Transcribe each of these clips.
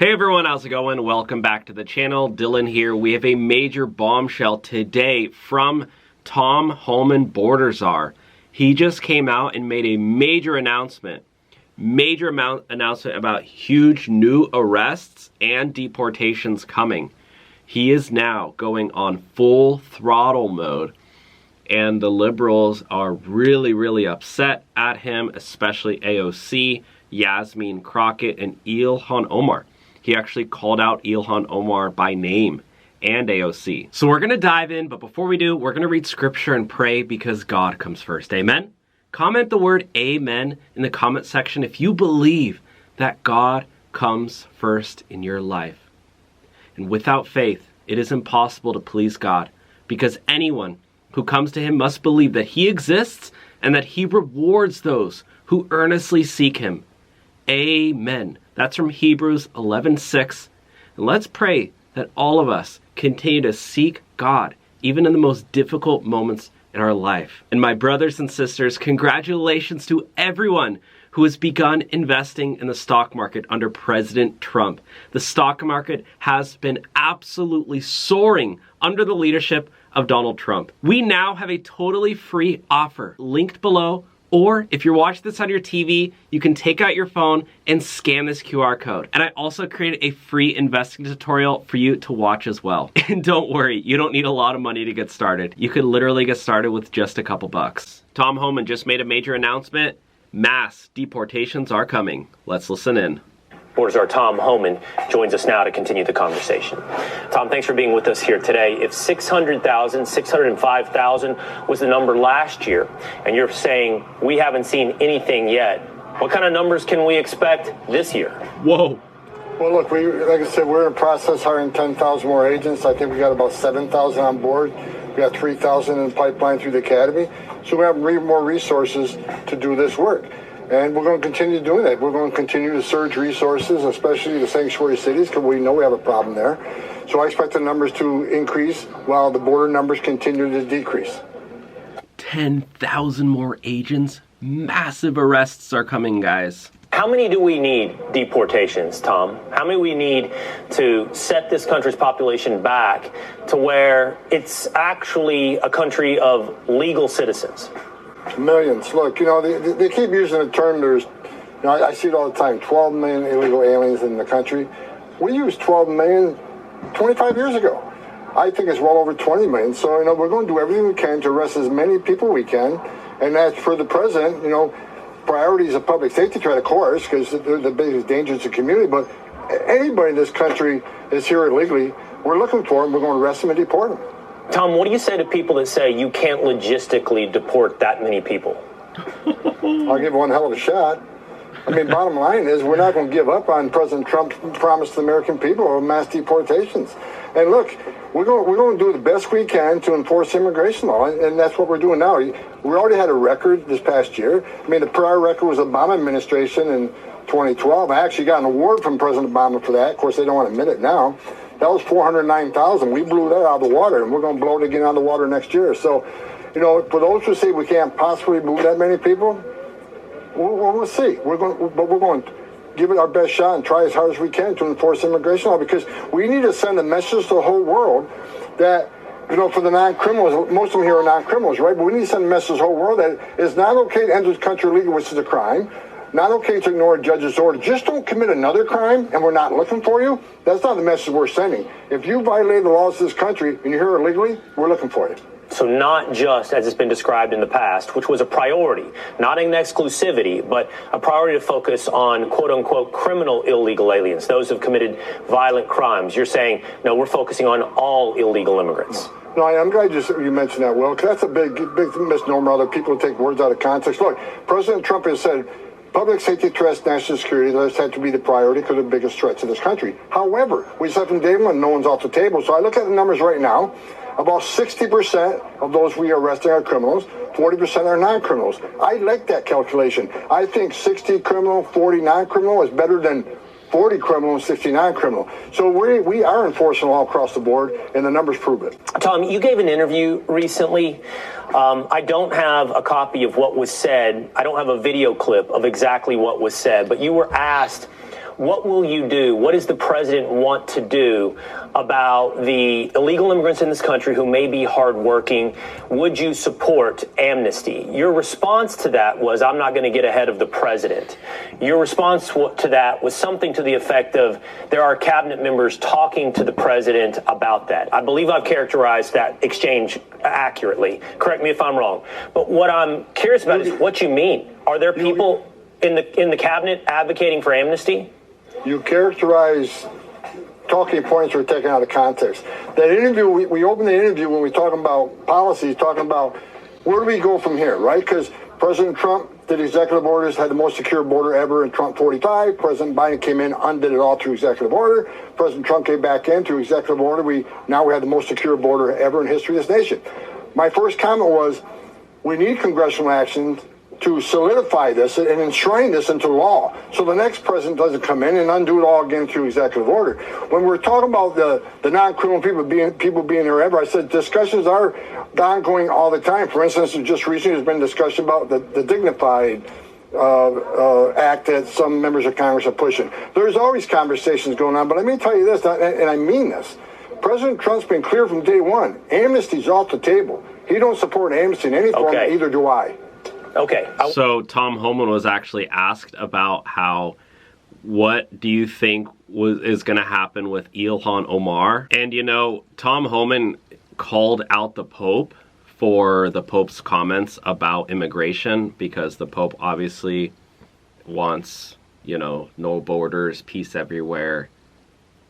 Hey everyone, how's it going? Welcome back to the channel. Dylan here. We have a major bombshell today from Tom Homan, border czar. He just came out and made a major announcement about huge new arrests and deportations coming. He is now going on full throttle mode, and the liberals are really upset at him, especially AOC, Yasmin Crockett, and Ilhan Omar. He actually called out Ilhan Omar by name and AOC. So we're going to dive in, but before we do, we're going to read scripture and pray because God comes first. Amen? Comment the word amen in the comment section if you believe that God comes first in your life. And without faith, it is impossible to please God, because anyone who comes to him must believe that he exists and that he rewards those who earnestly seek him. Amen. That's from Hebrews 11:6. And let's pray that all of us continue to seek God, even in the most difficult moments in our life. And my brothers and sisters, congratulations to everyone who has begun investing in the stock market under President Trump. The stock market has been absolutely soaring under the leadership of Donald Trump. We now have a totally free offer linked below. Or if you're watching this on your TV, you can take out your phone and scan this QR code. And I also created a free investing tutorial for you to watch as well. And don't worry, you don't need a lot of money to get started. You could literally get started with just a couple bucks. Tom Homan just made a major announcement. Mass deportations are coming. Let's listen in. Border czar Tom Homan joins us now to continue the conversation. Tom, thanks for being with us here today. If 600,000, 605,000 was the number last year, and you're saying we haven't seen anything yet, what kind of numbers can we expect this year? Whoa. Well, look, like I said, we're in the process hiring 10,000 more agents. I think we got about 7,000 on board. We got 3,000 in the pipeline through the academy. So we have more resources to do this work. And we're going to continue doing that. We're going to continue to surge resources, especially the sanctuary cities, because we know we have a problem there. So I expect the numbers to increase while the border numbers continue to decrease. 10,000 more agents. Massive arrests are coming, guys. How many do we need deportations, Tom? How many we need to set this country's population back to where it's actually a country of legal citizens? Millions. Look, they keep using the term, I see it all the time, 12 million illegal aliens in the country. We used 12 million 25 years ago. I think it's well over 20 million. So, we're going to do everything we can to arrest as many people we can. And as for the president, priorities of public safety threat, of course, because they're the biggest danger to the community. But anybody in this country is here illegally. We're looking for them. We're going to arrest them and deport them. Tom, what do you say to people that say you can't logistically deport that many people? I'll give one hell of a shot. Bottom line is we're not going to give up on President Trump's promise to the American people of mass deportations. And look, we're going to do the best we can to enforce immigration law, and that's what we're doing now. We already had a record this past year. The prior record was the Obama administration in 2012. I actually got an award from President Obama for that. Of course, they don't want to admit it now. That was 409,000. We blew that out of the water, and we're going to blow it again out of the water next year. So, for those who say we can't possibly move that many people, we'll see. We're going to give it our best shot and try as hard as we can to enforce immigration law, because we need to send a message to the whole world that, for the non-criminals, most of them here are non-criminals, right? But we need to send a message to the whole world that it's not okay to enter the country illegally, which is a crime. Not okay to ignore a judge's order. Just don't commit another crime and we're not looking for you. That's not the message we're sending. If you violate the laws of this country and you're here illegally, we're looking for you. So not just as it's been described in the past, which was a priority, not an exclusivity, but a priority to focus on quote unquote criminal illegal aliens, those who've committed violent crimes. You're saying, no, we're focusing on all illegal immigrants. No, I'm glad you mentioned that, Will, because that's a big misnomer. Other people take words out of context. Look, President Trump has said, public safety threats, national security, those have to be the priority because they're the biggest threats to this country. However, we said from day one, no one's off the table. So I look at the numbers right now. About 60% of those we are arresting are criminals, 40% are non-criminals. I like that calculation. I think 60 criminal, 40 non-criminal is better than 40 criminal and 69 criminal. So we are enforcing law across the board, and the numbers prove it. Tom, you gave an interview recently. I don't have a copy of what was said. I don't have a video clip of exactly what was said, but you were asked what will you do? What does the president want to do about the illegal immigrants in this country who may be hardworking? Would you support amnesty? Your response to that was, I'm not going to get ahead of the president. Your response to that was something to the effect of, there are cabinet members talking to the president about that. I believe I've characterized that exchange accurately. Correct me if I'm wrong. But what I'm curious about is what you mean. Are there people in the cabinet advocating for amnesty? You characterize talking points were taken out of context. That interview, we opened the interview when we talking about policies, talking about where do we go from here, right? Because President Trump did executive orders, had the most secure border ever in Trump 45. President Biden came in, undid it all through executive order. President Trump came back in through executive order. Now we have the most secure border ever in history of this nation. My first comment was, we need congressional action to solidify this and enshrine this into law, so the next president doesn't come in and undo it all again through executive order. When we're talking about the non-criminal people being there ever, I said discussions are ongoing all the time. For instance, just recently there's been discussion about the Dignified Act that some members of Congress are pushing. There's always conversations going on, but let me tell you this, and I mean this. President Trump's been clear from day one. Amnesty's off the table. He don't support amnesty in any form, either do I. Okay. So Tom Homan was actually asked about what do you think is going to happen with Ilhan Omar? And, Tom Homan called out the Pope for the Pope's comments about immigration, because the Pope obviously wants, no borders, peace everywhere.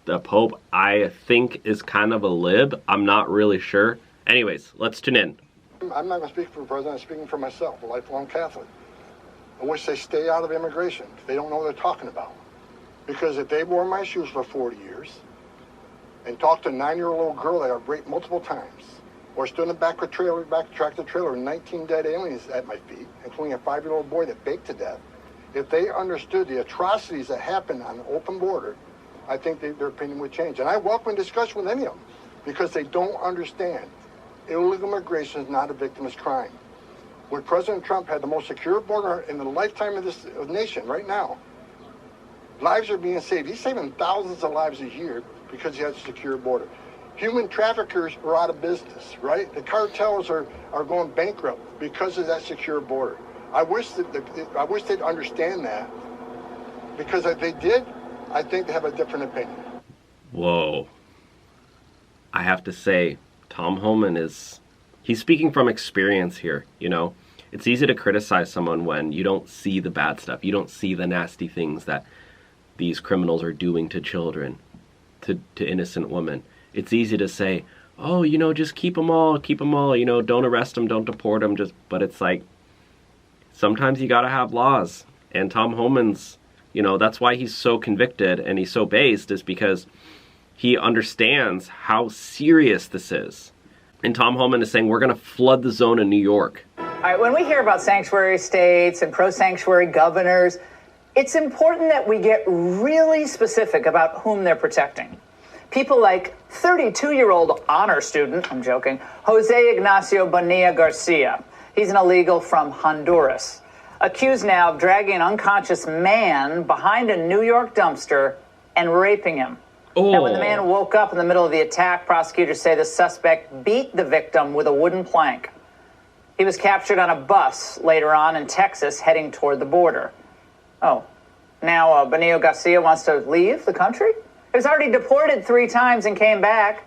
The Pope, I think, is kind of a lib. I'm not really sure. Anyways, let's tune in. I'm not going to speak for the president. I'm speaking for myself, a lifelong Catholic. I wish they stay out of immigration. They don't know what they're talking about. Because if they wore my shoes for 40 years and talked to a 9-year-old girl that I've raped multiple times, or stood in the back of tractor trailer with 19 dead aliens at my feet, including a 5-year-old boy that baked to death, if they understood the atrocities that happened on the open border, I think their opinion would change. And I welcome discussion with any of them, because they don't understand. Illegal immigration is not a victimless crime. When President Trump had the most secure border in the lifetime of this nation right now, lives are being saved. He's saving thousands of lives a year because he has a secure border. Human traffickers are out of business, right? The cartels are going bankrupt because of that secure border. I wish they'd understand that, because if they did, I think they have a different opinion. Whoa. I have to say, Tom Homan he's speaking from experience here, It's easy to criticize someone when you don't see the bad stuff. You don't see the nasty things that these criminals are doing to children, to innocent women. It's easy to say, oh, just keep them all, don't arrest them, don't deport them, but it's like, sometimes you gotta have laws. And Tom Homan's, that's why he's so convicted and he's so based, is because he understands how serious this is. And Tom Homan is saying, we're going to flood the zone in New York. All right, when we hear about sanctuary states and pro-sanctuary governors, it's important that we get really specific about whom they're protecting. People like 32-year-old honor student, I'm joking, Jose Ignacio Bonilla Garcia. He's an illegal from Honduras, accused now of dragging an unconscious man behind a New York dumpster and raping him. Oh. Now, when the man woke up in the middle of the attack, prosecutors say the suspect beat the victim with a wooden plank. He was captured on a bus later on in Texas, heading toward the border. Oh, now Bonilla Garcia wants to leave the country? He was already deported 3 times and came back.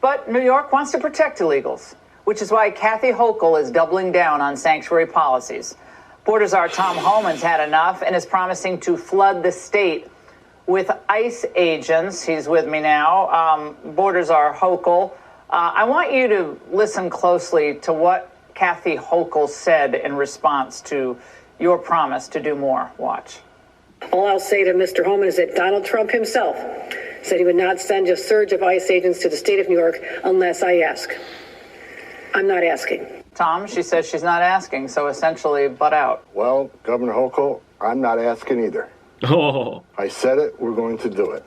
But New York wants to protect illegals, which is why Kathy Hochul is doubling down on sanctuary policies. Border Czar Tom Homan's had enough and is promising to flood the state with ICE agents. He's with me now. Border Czar Hochul. I want you to listen closely to what Kathy Hochul said in response to your promise to do more. Watch. All I'll say to Mr. Homan is that Donald Trump himself said he would not send a surge of ICE agents to the state of New York unless I ask. I'm not asking. Tom, she says she's not asking, so essentially butt out. Well, Governor Hochul, I'm not asking either. Oh. I said it, we're going to do it.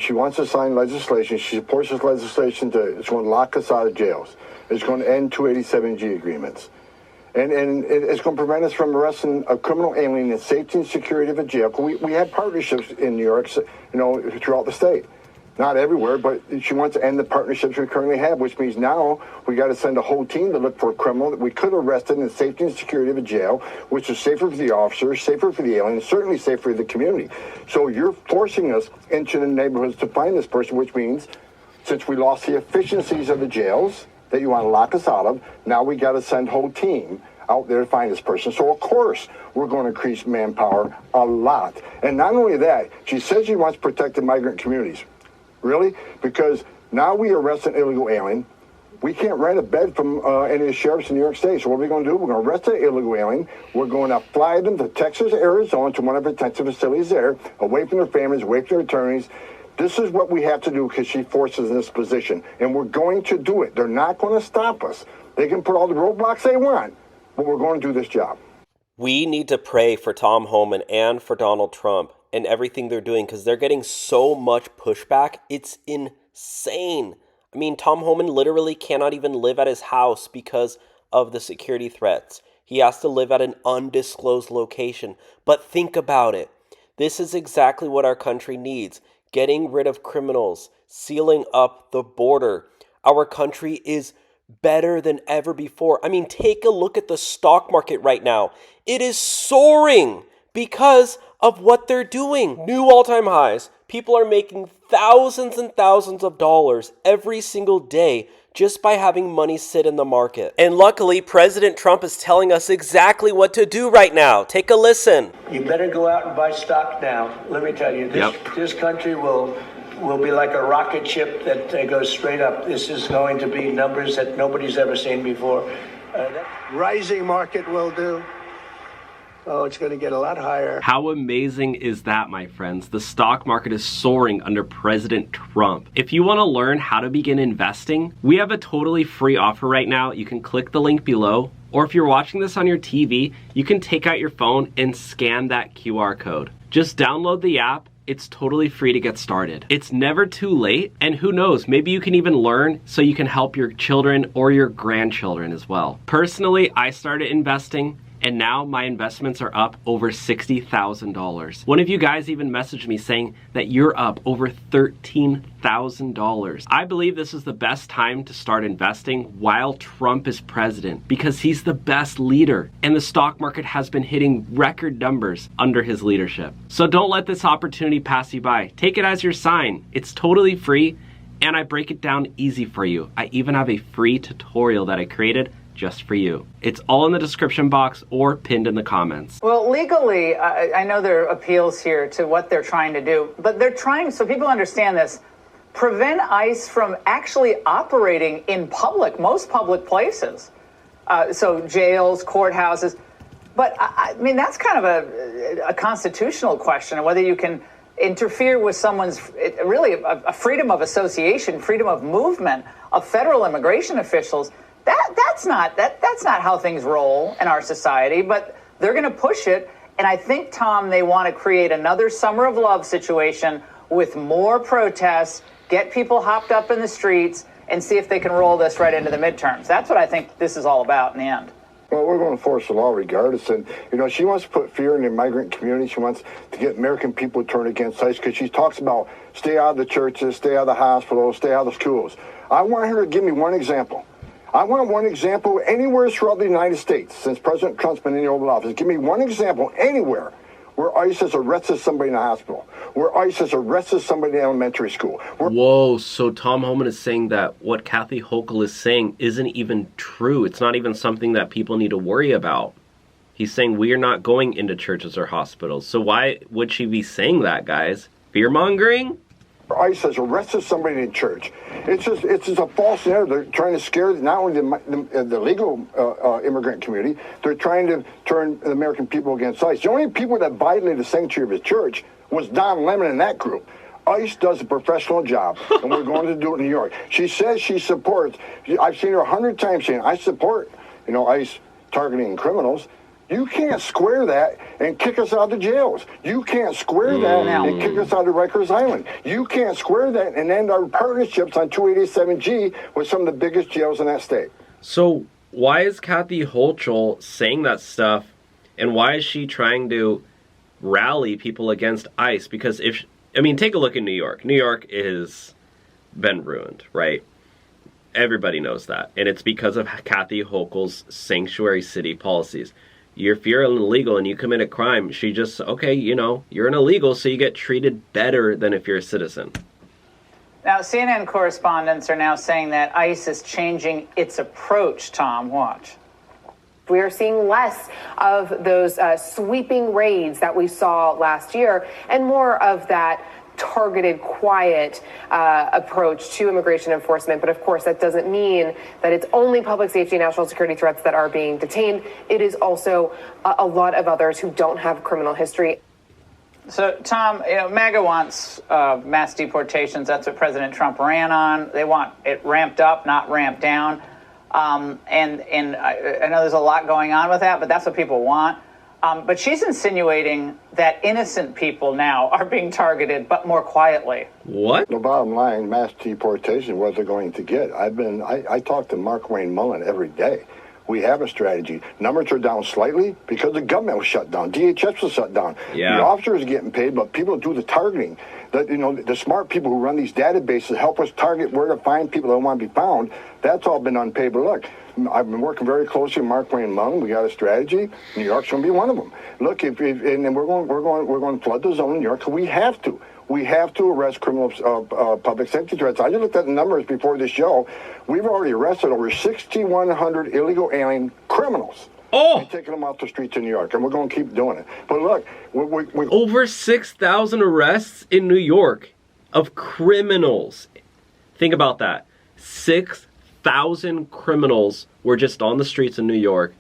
She wants to sign legislation. She supports this legislation it's going to lock us out of jails. It's going to end 287G agreements. And it's going to prevent us from arresting a criminal alien in the safety and security of a jail. We have partnerships in New York, throughout the state. Not everywhere, but she wants to end the partnerships we currently have, which means now we got to send a whole team to look for a criminal that we could arrest in the safety and security of a jail, which is safer for the officers, safer for the alien, certainly safer for the community. So you're forcing us into the neighborhoods to find this person, which means since we lost the efficiencies of the jails that you want to lock us out of, now we got to send a whole team out there to find this person. So of course we're going to increase manpower a lot. And not only that, she says she wants to protect the migrant communities. Really? Because now we arrest an illegal alien. We can't rent a bed from any of the sheriffs in New York State. So what are we going to do? We're going to arrest the illegal alien. We're going to fly them to Texas, Arizona, to one of the detention facilities there, away from their families, away from their attorneys. This is what we have to do because she forces us in this position. And we're going to do it. They're not going to stop us. They can put all the roadblocks they want, but we're going to do this job. We need to pray for Tom Homan and for Donald Trump and everything they're doing because they're getting so much pushback. It's insane. I mean, Tom Homan literally cannot even live at his house because of the security threats. He has to live at an undisclosed location. But think about it. This is exactly what our country needs. Getting rid of criminals, sealing up the border. Our country is better than ever before. I mean, take a look at the stock market right now. It is soaring because of what they're doing. New all-time highs. People are making thousands and thousands of dollars every single day just by having money sit in the market. And luckily, President Trump is telling us exactly what to do right now. Take a listen. You better go out and buy stock now. Let me tell you, this country will be like a rocket ship that goes straight up. This is going to be numbers that nobody's ever seen before. That rising market will do. Oh, it's going to get a lot higher. How amazing is that, my friends? The stock market is soaring under President Trump. If you want to learn how to begin investing, we have a totally free offer right now. You can click the link below, or if you're watching this on your TV, you can take out your phone and scan that QR code. Just download the app. It's totally free to get started. It's never too late, and who knows, maybe you can even learn so you can help your children or your grandchildren as well. Personally, I started investing, and now my investments are up over $60,000. One of you guys even messaged me saying that you're up over $13,000. I believe this is the best time to start investing while Trump is president because he's the best leader and the stock market has been hitting record numbers under his leadership. So don't let this opportunity pass you by. Take it as your sign. It's totally free and I break it down easy for you. I even have a free tutorial that I created just for you. It's all in the description box or pinned in the comments. Well, legally, I know there are appeals here to what they're trying to do, but they're trying, so people understand this, prevent ICE from actually operating in public, most public places. So jails, courthouses. But I mean, that's kind of a constitutional question, whether you can interfere with someone's, really a freedom of association, freedom of movement of federal immigration officials. That's not how things roll in our society, but they're going to push it. And I think, Tom, they want to create another summer of love situation with more protests, get people hopped up in the streets, and see if they can roll this right into the midterms. That's what I think this is all about in the end. Well, we're going to enforce the law regardless. And, she wants to put fear in the migrant community. She wants to get American people to turn against ICE because she talks about stay out of the churches, stay out of the hospitals, stay out of the schools. I want her to give me one example. I want one example anywhere throughout the United States since President Trump's been in the Oval Office. Give me one example anywhere where ICE has arrested somebody in a hospital, where ICE has arrested somebody in elementary school. Whoa, so Tom Homan is saying that what Kathy Hochul is saying isn't even true. It's not even something that people need to worry about. He's saying we are not going into churches or hospitals. So why would she be saying that, guys? Fear-mongering? ICE has arrested somebody in church. It's just a false narrative. They're trying to scare not only the legal immigrant community, they're trying to turn the American people against ICE. The only people that violated the sanctuary of his church was Don Lemon and that group. ICE does a professional job, and we're going to do it in New York. She says she supports. I've seen her 100 times saying, I support, ICE targeting criminals. You can't square that and kick us out of the jails. You can't square that and kick us out of Rikers Island. You can't square that and end our partnerships on 287G with some of the biggest jails in that state. So why is Kathy Hochul saying that stuff, and why is she trying to rally people against ICE? Because take a look at New York. New York has been ruined, right? Everybody knows that. And it's because of Kathy Hochul's sanctuary city policies. If you're illegal and you commit a crime, she just, okay, you're an illegal, so you get treated better than if you're a citizen. Now, CNN correspondents are now saying that ICE is changing its approach. Tom, watch. We are seeing less of those sweeping raids that we saw last year and more of that targeted, quiet approach to immigration enforcement. But of course, that doesn't mean that it's only public safety and national security threats that are being detained. It is also a lot of others who don't have criminal history. So, Tom, MAGA wants mass deportations. That's what President Trump ran on. They want it ramped up, not ramped down. And I know there's a lot going on with that, but that's what people want. But she's insinuating that innocent people now are being targeted, but more quietly. What? The bottom line, mass deportation, what they're going to get. I talk to Mark Wayne Mullen every day. We have a strategy. Numbers are down slightly because the government was shut down. DHS was shut down. Yeah. The officers are getting paid, but people do the targeting. The smart people who run these databases help us target where to find people that want to be found. That's all been unpaid. But look, I've been working very closely with Mark Wayne Mullen. We got a strategy. New York's going to be one of them. Look, and we're going to flood the zone in New York. So we have to. We have to arrest criminal public safety threats. I just looked at the numbers before this show. We've already arrested over 6,100 illegal alien criminals. Oh! And taking them off the streets of New York, and we're going to keep doing it. But look, we over 6,000 arrests in New York of criminals. Think about that. 6,000 criminals were just on the streets of New York.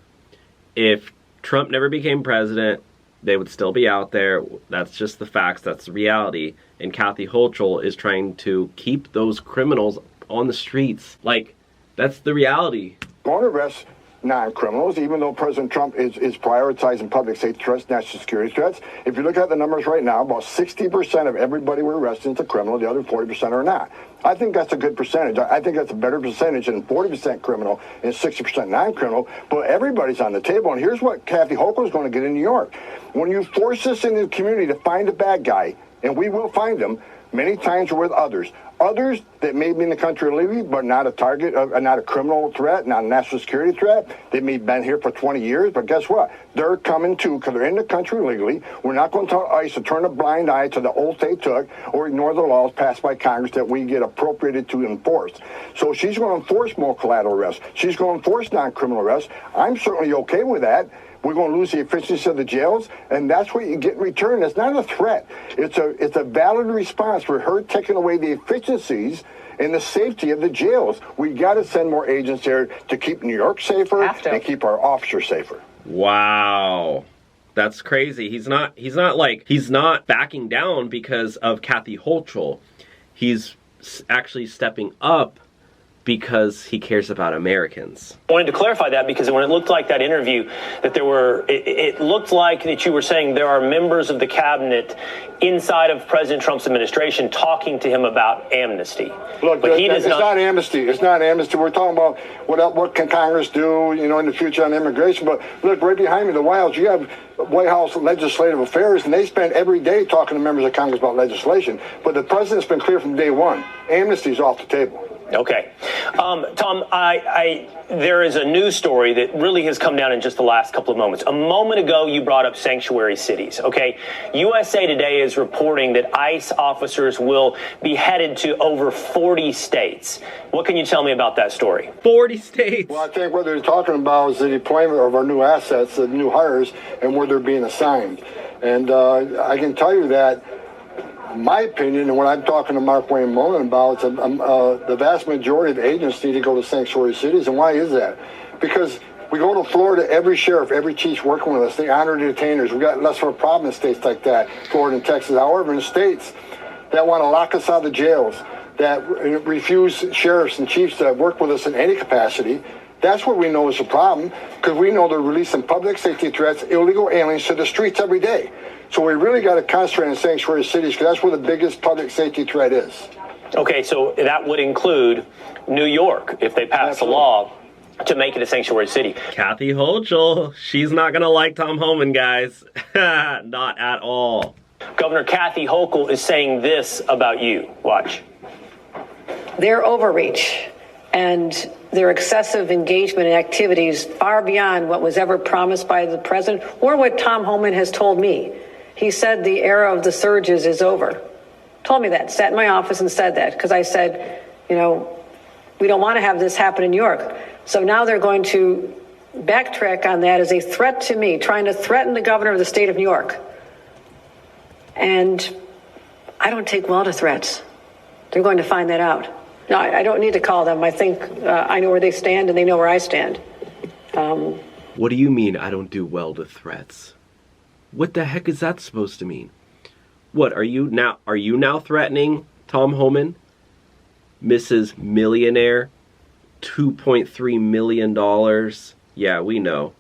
If Trump never became president, they would still be out there. That's just the facts. That's the reality. And Kathy Hochul is trying to keep those criminals on the streets. Like, that's the reality. Won't arrest non-criminals, even though President Trump is prioritizing public safety threats, national security threats. If you look at the numbers right now, about 60% of everybody we're arresting is a criminal. The other 40% are not. I think that's a good percentage. I think that's a better percentage than 40% criminal and 60% non-criminal. But everybody's on the table. And here's what Kathy Hochul is going to get in New York. When you force us in the community to find a bad guy, and we will find them, many times we're with others. Others that may be in the country illegally, but not a target, not a criminal threat, not a national security threat. They may have been here for 20 years, but guess what? They're coming too because they're in the country illegally. We're not going to tell ICE to turn a blind eye to the oath they took or ignore the laws passed by Congress that we get appropriated to enforce. So she's going to enforce more collateral arrests. She's going to enforce non-criminal arrests. I'm certainly okay with that. We're going to lose the efficiency of the jails, and that's what you get in return. It's not a threat. It's a valid response for her taking away the efficiencies and the safety of the jails. We got to send more agents there to keep New York safer and keep our officers safer. Wow. That's crazy. He's not backing down because of Kathy Hochul. He's actually stepping up because he cares about Americans. I wanted to clarify that because when it looked like that interview that it looked like that you were saying there are members of the cabinet inside of President Trump's administration talking to him about amnesty. Look, but it's not amnesty. It's not amnesty. We're talking about what can Congress do, in the future on immigration. But look, right behind me, the White House, you have White House Legislative Affairs, and they spend every day talking to members of Congress about legislation. But the president's been clear from day one. Amnesty's off the table. Okay. Tom, there is a news story that really has come down in just the last couple of moments. A moment ago, you brought up sanctuary cities, okay? USA Today is reporting that ICE officers will be headed to over 40 states. What can you tell me about that story? 40 states. Well, I think what they're talking about is the deployment of our new assets, the new hires, and where they're being assigned. And I can tell you that my opinion, and what I'm talking to Mark Wayne Mullen about, the vast majority of agents need to go to sanctuary cities. And why is that? Because we go to Florida, every sheriff, every chief's working with us. They honor detainers. We've got less of a problem in states like that, Florida and Texas. However, in states that want to lock us out of the jails, that refuse sheriffs and chiefs that work with us in any capacity, that's what we know is a problem, because we know they're releasing public safety threats, illegal aliens to the streets every day. So we really got to concentrate on sanctuary cities, because that's where the biggest public safety threat is. Okay, so that would include New York if they pass a law to make it a sanctuary city. Kathy Hochul, she's not going to like Tom Homan, guys. Not at all. Governor Kathy Hochul is saying this about you. Watch. Their overreach and their excessive engagement in activities far beyond what was ever promised by the president or what Tom Homan has told me. He said the era of the surges is over. Told me that, sat in my office and said that, because I said, you know, we don't want to have this happen in New York. So now they're going to backtrack on that as a threat to me, trying to threaten the governor of the state of New York. And I don't take well to threats. They're going to find that out. No, I don't need to call them. I think I know where they stand and they know where I stand. What do you mean I don't do well to threats? What the heck is that supposed to mean? What, are you now threatening Tom Homan? Mrs. Millionaire? $2.3 million? Yeah, we know.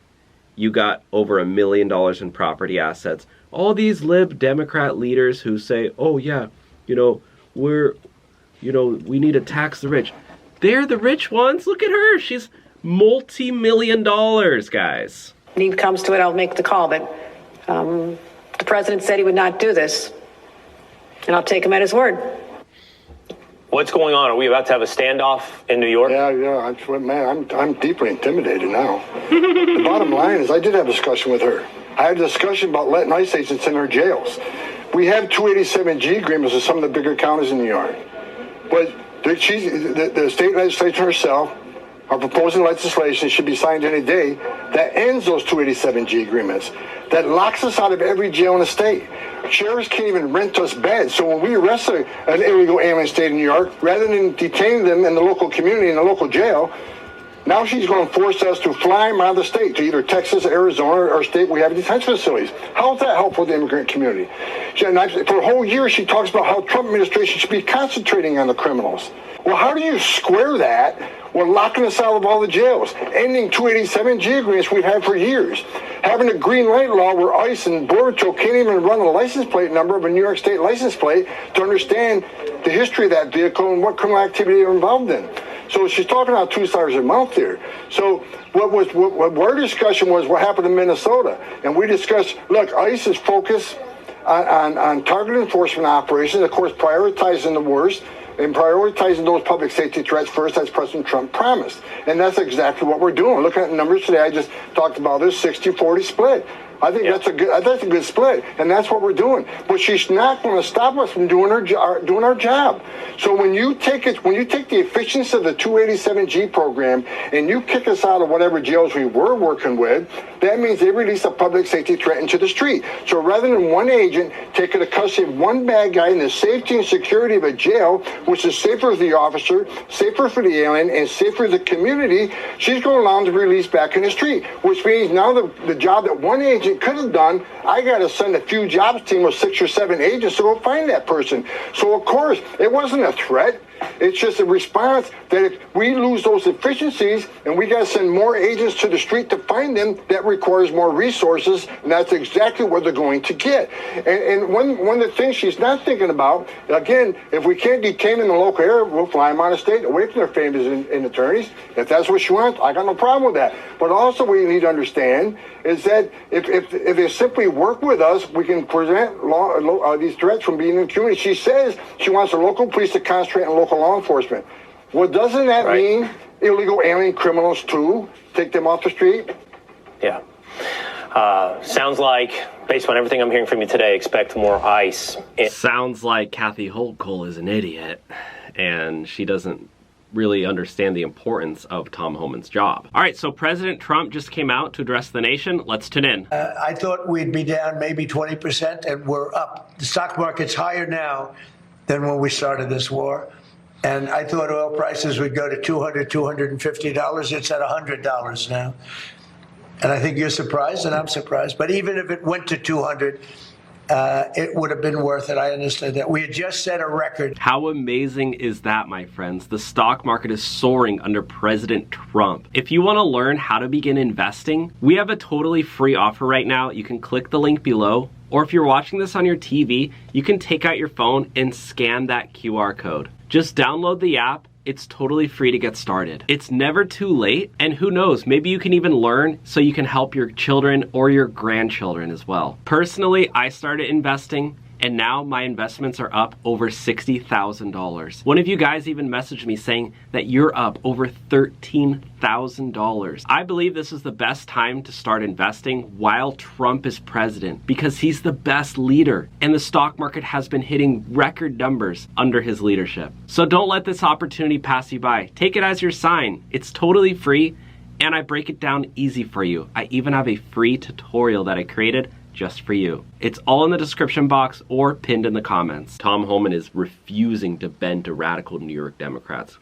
You got over $1 million in property assets. All these lib Democrat leaders who say, oh yeah, you know, we need to tax the rich. They're the rich ones. Look at her. She's multi-million dollars, guys. Need comes to it, I'll make the call, but the president said he would not do this, and I'll take him at his word. What's going on? Are we about to have a standoff in New York? Yeah. I'm deeply intimidated now. The bottom line is I did have a discussion with her. I had a discussion about letting ICE agents in our jails. We have 287G agreements with some of the bigger counties in New York. But the state legislature herself are proposing legislation should be signed any day that ends those 287G agreements, that locks us out of every jail in the state. Sheriffs can't even rent us beds. So when we arrest an illegal alien state in New York, rather than detaining them in the local community, in the local jail, now she's going to force us to fly them out of the state to either Texas, Arizona, or state where we have detention facilities. How is that helpful to the immigrant community? For a whole year, she talks about how Trump administration should be concentrating on the criminals. Well, how do you square that with locking us out of all the jails, ending 287G agreements we've had for years, having a green light law where ICE and Border Patrol can't even run the license plate number of a New York State license plate to understand the history of that vehicle and what criminal activity they're involved in? So she's talking out two sides of her mouth here. So what our discussion was what happened in Minnesota. And we discussed, look, ICE is focused on targeted enforcement operations, of course, prioritizing the worst and prioritizing those public safety threats first, as President Trump promised. And that's exactly what we're doing. Looking at the numbers today, I just talked about this 60-40 split. I think that's a good split, and that's what we're doing. But she's not going to stop us from doing our job. So when you take the efficiency of the 287G program and you kick us out of whatever jails we were working with, that means they release a public safety threat into the street. So rather than one agent taking the custody of one bad guy in the safety and security of a jail, which is safer for the officer, safer for the alien, and safer for the community, she's going to allow them to release back in the street, which means now the job that one agent could have done, I got to send a few jobs team of 6 or 7 agents to go find that person. So of course, it wasn't a threat. It's just a response that if we lose those efficiencies and we got to send more agents to the street to find them, that requires more resources, and that's exactly what they're going to get. And one of the things she's not thinking about, again, if we can't detain in the local area, we'll fly them out of state, away from their famous and attorneys. If that's what she wants, I got no problem with that. But also what you need to understand is that if they simply work with us, we can prevent these threats from being in the community. She says she wants the local police to concentrate on local law enforcement. Well, doesn't that mean illegal alien criminals too? Take them off the street? Yeah. Sounds like, based on everything I'm hearing from you today, expect more ICE. Sounds like Kathy Hochul is an idiot, and she doesn't really understand the importance of Tom Homan's job. All right, so President Trump just came out to address the nation. Let's tune in. I thought we'd be down maybe 20%, and we're up. The stock market's higher now than when we started this war. And I thought oil prices would go to $200, $250. It's at $100 now. And I think you're surprised, and I'm surprised. But even if it went to 200, it would have been worth it. I understand that. We had just set a record. How amazing is that, my friends? The stock market is soaring under President Trump. If you want to learn how to begin investing, we have a totally free offer right now. You can click the link below. Or if you're watching this on your TV, you can take out your phone and scan that QR code. Just download the app. it's totally free to get started. It's never too late, and who knows, maybe you can even learn so you can help your children or your grandchildren as well. Personally, I started investing, and now my investments are up over $60,000. One of you guys even messaged me saying that you're up over $13,000. I believe this is the best time to start investing while Trump is president because he's the best leader and the stock market has been hitting record numbers under his leadership. So don't let this opportunity pass you by. Take it as your sign. It's totally free and I break it down easy for you. I even have a free tutorial that I created just for you. It's all in the description box or pinned in the comments. Tom Homan is refusing to bend to radical New York Democrats.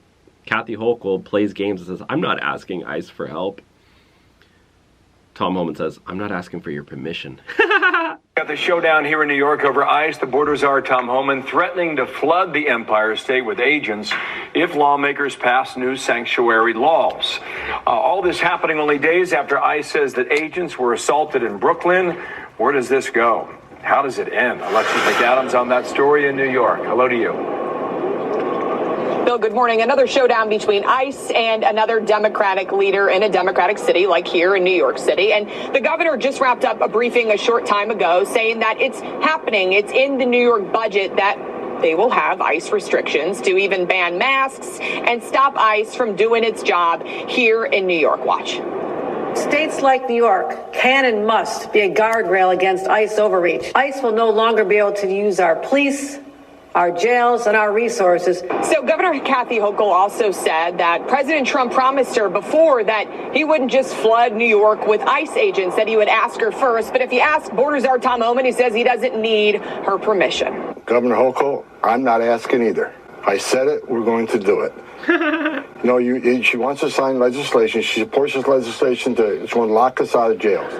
Kathy Hochul plays games and says, I'm not asking ICE for help. Tom Homan says, I'm not asking for your permission. Got the showdown here in New York over ICE. The border czar Tom Homan threatening to flood the Empire State with agents if lawmakers pass new sanctuary laws. All this happening only days after ICE says that agents were assaulted in Brooklyn. Where does this go? How does it end? Alexis McAdams on that story in New York. Hello to you. Bill, good morning. Another showdown between ICE and another Democratic leader in a Democratic city like here in New York City. And the governor just wrapped up a briefing a short time ago saying that it's happening. It's in the New York budget that they will have ICE restrictions to even ban masks and stop ICE from doing its job here in New York. Watch. States like New York can and must be a guardrail against ICE overreach. ICE will no longer be able to use our police, our jails, and our resources. So Governor Kathy Hochul also said that President Trump promised her before that he wouldn't just flood New York with ICE agents, that he would ask her first. But if you ask border czar Tom Homan, he says he doesn't need her permission. Governor Hochul, I'm not asking either. I said it, we're going to do it. No, she wants to sign legislation. She supports this legislation it's going to lock us out of jails.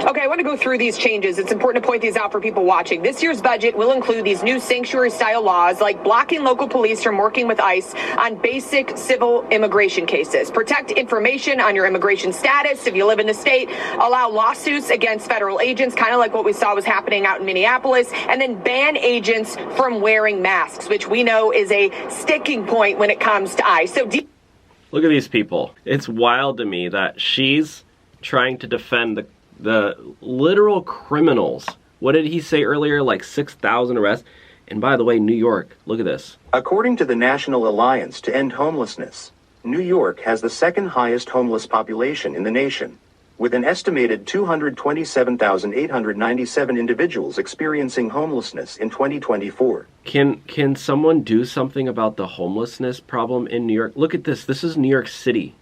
Okay, I want to go through these changes. It's important to point these out for people watching. This year's budget will include these new sanctuary-style laws like blocking local police from working with ICE on basic civil immigration cases, protect information on your immigration status if you live in the state, allow lawsuits against federal agents, kind of like what we saw was happening out in Minneapolis, and then ban agents from wearing masks, which we know is a sticking point when it comes to ICE. So look at these people. It's wild to me that she's trying to defend the literal criminals. What did he say earlier? Like 6,000 arrests. And by the way, New York, look at this. According to the National Alliance to End Homelessness, New York has the second highest homeless population in the nation, with an estimated 227,897 individuals experiencing homelessness in 2024. Can someone do something about the homelessness problem in New York? Look at this. This is New York City,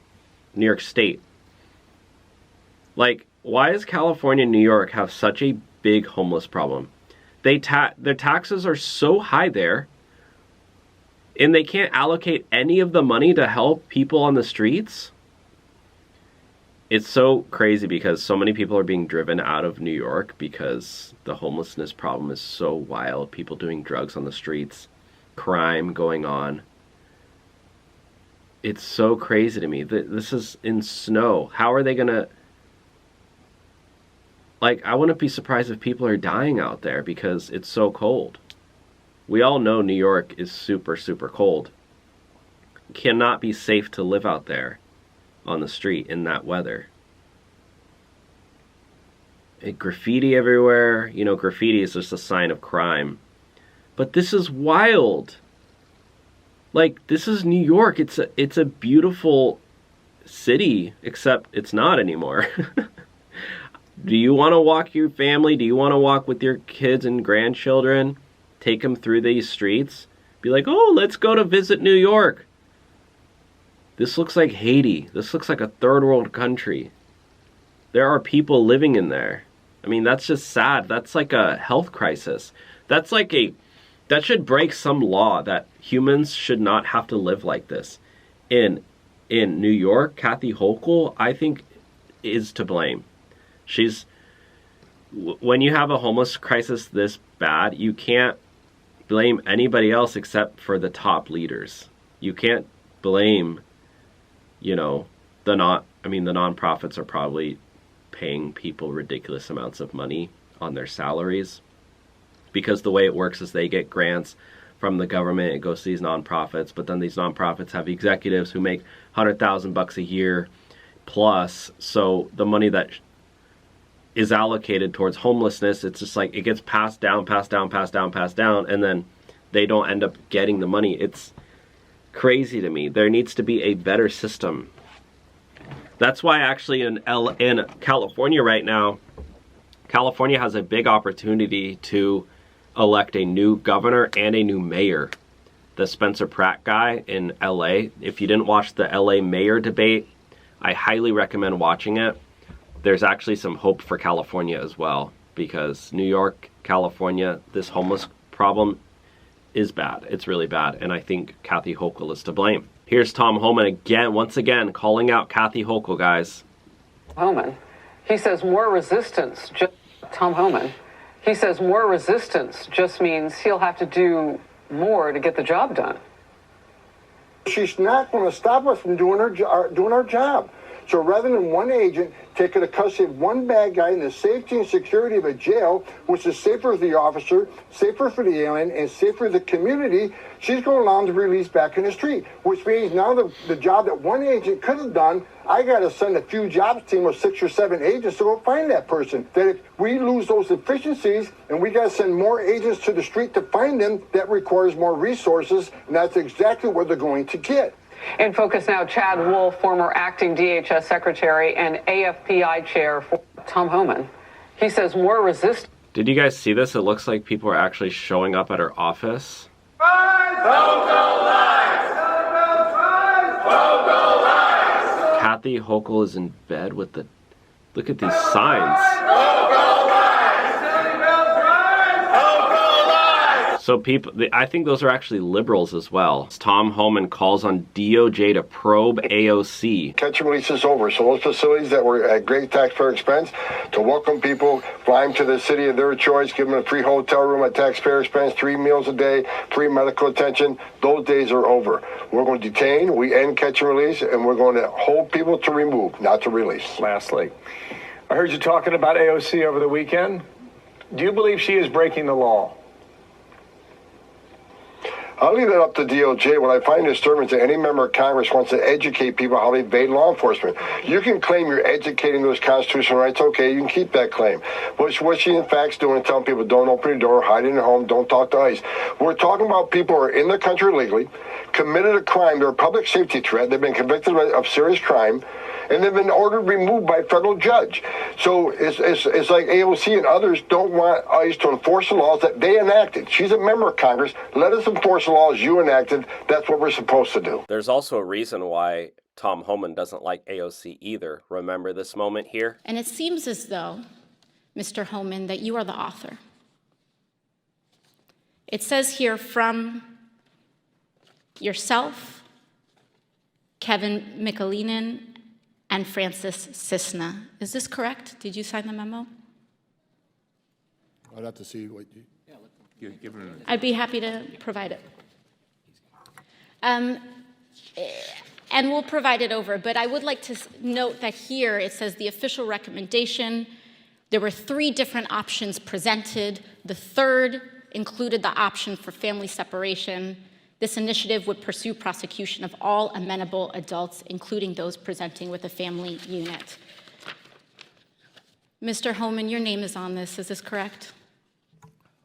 New York State. Like, why does California and New York have such a big homeless problem? Their taxes are so high there, and they can't allocate any of the money to help people on the streets. It's so crazy because so many people are being driven out of New York because the homelessness problem is so wild. People doing drugs on the streets, crime going on. It's so crazy to me. This is in snow. How are they going to... Like, I wouldn't be surprised if people are dying out there because it's so cold. We all know New York is super, super cold. It cannot be safe to live out there on the street in that weather. Graffiti everywhere. You know, graffiti is just a sign of crime. But this is wild. Like, this is New York. It's a beautiful city, except it's not anymore. Do you want to walk your family? Do you want to walk with your kids and grandchildren? Take them through these streets? Be like, oh, let's go to visit New York. This looks like Haiti. This looks like a third world country. There are people living in there. I mean, that's just sad. That's like a health crisis. That should break some law that humans should not have to live like this. In New York, Kathy Hochul, I think, is to blame. When you have a homeless crisis this bad, you can't blame anybody else except for the top leaders. You can't blame, the nonprofits are probably paying people ridiculous amounts of money on their salaries because the way it works is they get grants from the government. It goes to these nonprofits, but then these nonprofits have executives who make $100,000 a year plus. So the money that is allocated towards homelessness, it's just like it gets passed down, and then they don't end up getting the money. It's crazy to me. There needs to be a better system. That's why actually in California right now, California has a big opportunity to elect a new governor and a new mayor. The Spencer Pratt guy in LA. If you didn't watch the LA mayor debate, I highly recommend watching it. There's actually some hope for California as well, because New York, California, this homeless problem is bad. It's really bad, and I think Kathy Hochul is to blame. Here's Tom Homan again, once again, calling out Kathy Hochul, guys. Homan, he says more resistance. Tom Homan, he says more resistance just means he'll have to do more to get the job done. She's not going to stop us from doing our job. So rather than one agent taking the custody of one bad guy in the safety and security of a jail, which is safer for the officer, safer for the alien, and safer for the community, she's going to allow him to release back in the street, which means now the job that one agent could have done, I got to send a few jobs team of 6 or 7 agents to go find that person. That if we lose those efficiencies and we got to send more agents to the street to find them, that requires more resources, and that's exactly what they're going to get. In focus now, Chad Wolf, former acting DHS secretary and AFPI chair for Tom Homan. He says more resistance. Did you guys see this? It looks like people are actually showing up at her office. Kathy Hochul is in bed with the... Look at these signs. So people, I think those are actually liberals as well. Tom Homan calls on DOJ to probe AOC. Catch and release is over. So those facilities that were at great taxpayer expense to welcome people, fly them to the city of their choice, give them a free hotel room at taxpayer expense, 3 meals a day, free medical attention, those days are over. We're going to detain, we end catch and release, and we're going to hold people to remove, not to release. Lastly, I heard you talking about AOC over the weekend. Do you believe she is breaking the law? I'll leave that up to DOJ. What I find disturbing is that any member of Congress wants to educate people how they evade law enforcement. You can claim you're educating those constitutional rights. Okay, you can keep that claim. What she in fact doing is telling people don't open your door, hide in your home, don't talk to ICE. We're talking about people who are in the country illegally, committed a crime, they're a public safety threat, they've been convicted of serious crime, and they've been ordered removed by a federal judge. So it's like AOC and others don't want ICE to enforce the laws that they enacted. She's a member of Congress. Let us enforce the laws you enacted. That's what we're supposed to do. There's also a reason why Tom Homan doesn't like AOC either. Remember this moment here? And it seems as though, Mr. Homan, that you are the author. It says here from yourself, Kevin McAleenan, and Francis Cisna. Is this correct? Did you sign the memo? I'd have to see what you... I'd be happy to provide it. And we'll provide it over, but I would like to note that here it says the official recommendation. There were 3 different options presented. The third included the option for family separation. This initiative would pursue prosecution of all amenable adults, including those presenting with a family unit. Mr. Homan, your name is on this. Is this correct?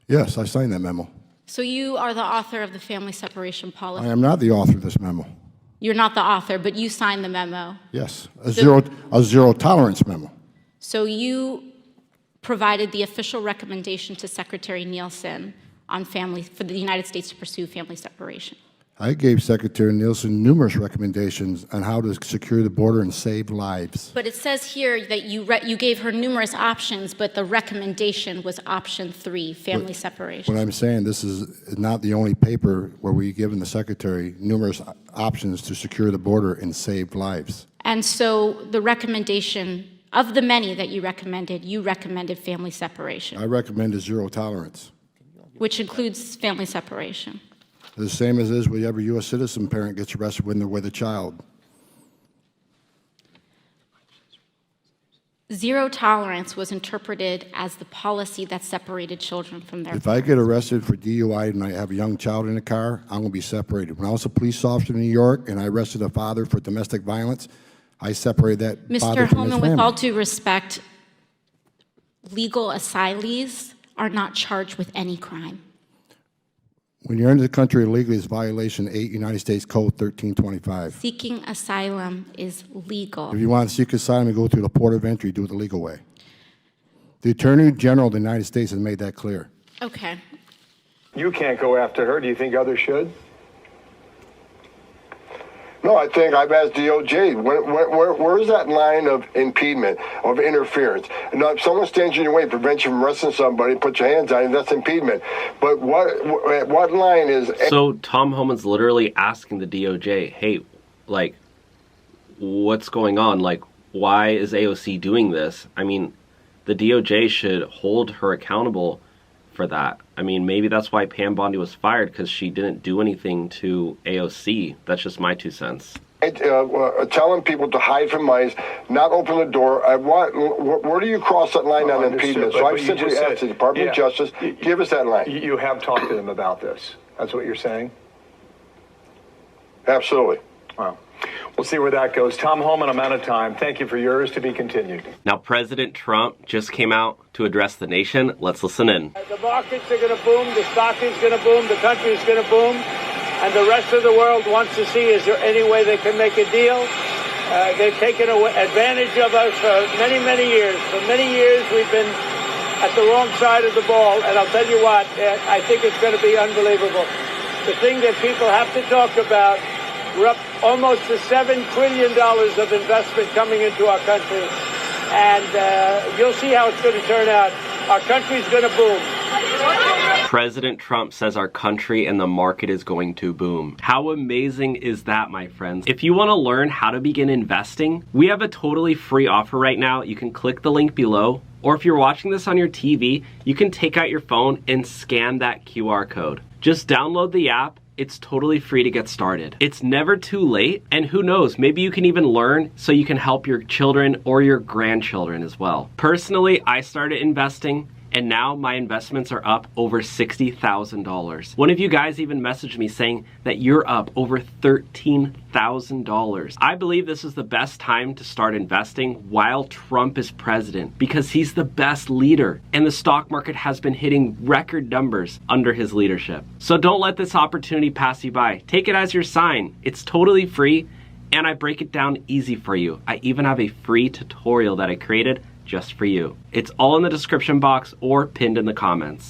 Yes, I signed that memo. So you are the author of the family separation policy? I am not the author of this memo. You're not the author, but you signed the memo? Yes, a zero tolerance memo. So you provided the official recommendation to Secretary Nielsen on for the United States to pursue family separation. I gave Secretary Nielsen numerous recommendations on how to secure the border and save lives. But it says here that you gave her numerous options, but the recommendation was option 3, family separation. What I'm saying, this is not the only paper where we've given the Secretary numerous options to secure the border and save lives. And so the recommendation, of the many that you recommended family separation. I recommended zero tolerance. Which includes family separation. The same as is with every U.S. citizen parent gets arrested when they're with a child. Zero tolerance was interpreted as the policy that separated children from their If I get arrested for DUI and I have a young child in the car, I'm going to be separated. When I was a police officer in New York and I arrested a father for domestic violence, I separated that father Mr. from his Homan, family. with all due respect, legal asylees are not charged with any crime. When you're into the country illegally, it's violation 8 United States Code 1325. Seeking asylum is legal. If you want to seek asylum, you go through the port of entry, do it the legal way. The Attorney General of the United States has made that clear. Okay. You can't go after her. Do you think others should? No, I think I've asked DOJ, where's that line of impediment, of interference? Now, if someone stands in your way, prevents you from arresting somebody, put your hands on him, that's impediment. But what line is... So Tom Homan's literally asking the DOJ, hey, like, what's going on? Like, why is AOC doing this? I mean, the DOJ should hold her accountable for that. I mean, maybe that's why Pam Bondi was fired, because she didn't do anything to AOC. That's just my 2 cents. Telling people to hide from mice, not open the door. Where do you cross that line on impediment? So I've simply asked the Department of Justice, give us that line. You have talked to them about this. That's what you're saying? Absolutely. Wow. We'll see where that goes. Tom Homan, I'm out of time. Thank you for yours. To be continued. Now, President Trump just came out to address the nation. Let's listen in. The markets are going to boom, the stock is going to boom, the country is going to boom, and the rest of the world wants to see, is there any way they can make a deal? They've taken advantage of us for many, many years. For many years, we've been at the wrong side of the ball, and I'll tell you what, I think it's going to be unbelievable. The thing that people have to talk about, we're up almost to $7 trillion of investment coming into our country. And you'll see how it's going to turn out. Our country's going to boom. President Trump says our country and the market is going to boom. How amazing is that, my friends? If you want to learn how to begin investing, we have a totally free offer right now. You can click the link below, or if you're watching this on your TV, you can take out your phone and scan that QR code. Just download the app. It's totally free to get started. It's never too late, and who knows, maybe you can even learn so you can help your children or your grandchildren as well. Personally, I started investing, and now my investments are up over $60,000. One of you guys even messaged me saying that you're up over $13,000. I believe this is the best time to start investing while Trump is president, because he's the best leader, and the stock market has been hitting record numbers under his leadership. So don't let this opportunity pass you by. Take it as your sign. It's totally free, and I break it down easy for you. I even have a free tutorial that I created just for you. It's all in the description box or pinned in the comments.